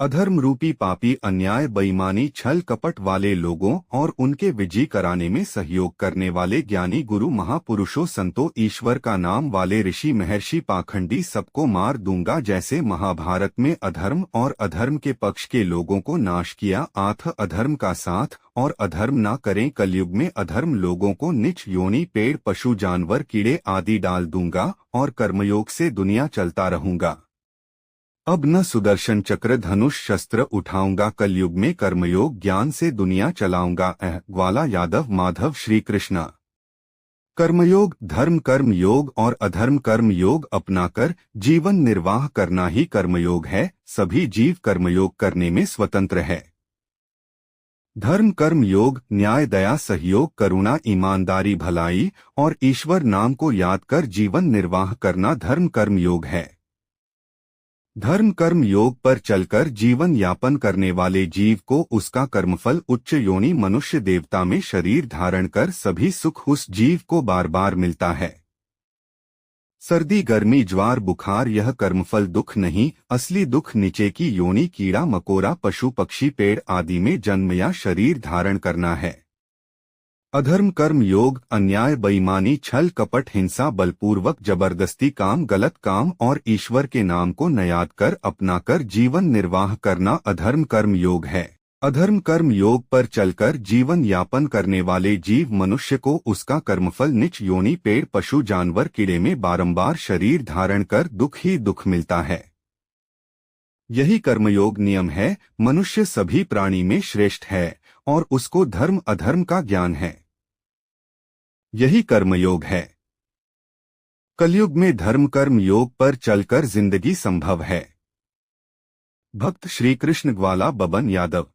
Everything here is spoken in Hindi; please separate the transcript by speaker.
Speaker 1: अधर्म रूपी पापी अन्याय बेईमानी छल कपट वाले लोगों और उनके विजय कराने में सहयोग करने वाले ज्ञानी गुरु महापुरुषों संतों ईश्वर का नाम वाले ऋषि महर्षि पाखंडी सबको मार दूंगा। जैसे महाभारत में अधर्म और अधर्म के पक्ष के लोगों को नाश किया, आथ अधर्म का साथ और अधर्म ना करें। कलयुग में अधर्म लोगों को नीच योनि पेड़ पशु जानवर कीड़े आदि डाल दूंगा और कर्मयोग से दुनिया चलता रहूंगा। अब न सुदर्शन चक्र धनुष शस्त्र उठाऊंगा, कलयुग में कर्मयोग ज्ञान से दुनिया चलाऊंगा। ग्वाला यादव माधव श्री कृष्णा। कर्मयोग धर्म कर्म योग और अधर्म कर्म योग अपनाकर जीवन निर्वाह करना ही कर्मयोग है। सभी जीव कर्मयोग करने में स्वतंत्र है। धर्म कर्म योग न्याय दया सहयोग करुणा ईमानदारी भलाई और ईश्वर नाम को याद कर जीवन निर्वाह करना धर्म कर्म योग है। धर्म कर्म योग पर चलकर जीवन यापन करने वाले जीव को उसका कर्मफल उच्च योनि मनुष्य देवता में शरीर धारण कर सभी सुख उस जीव को बार बार मिलता है। सर्दी गर्मी ज्वार बुखार यह कर्मफल दुख नहीं, असली दुख नीचे की योनि कीड़ा मकोड़ा पशु पक्षी पेड़ आदि में जन्म या शरीर धारण करना है। अधर्म कर्म योग अन्याय बेईमानी छल कपट हिंसा बलपूर्वक जबरदस्ती काम गलत काम और ईश्वर के नाम को नयाद कर अपनाकर जीवन निर्वाह करना अधर्म कर्म योग है। अधर्म कर्म योग पर चलकर जीवन यापन करने वाले जीव मनुष्य को उसका कर्मफल नीच योनि पेड़ पशु जानवर कीड़े में बारंबार शरीर धारण कर दुख ही दुख मिलता है। यही कर्मयोग नियम है। मनुष्य सभी प्राणी में श्रेष्ठ है और उसको धर्म अधर्म का ज्ञान है। यही कर्मयोग है। कलयुग में धर्म कर्म योग पर चलकर जिंदगी संभव है। भक्त श्री कृष्ण ग्वाला बबन यादव।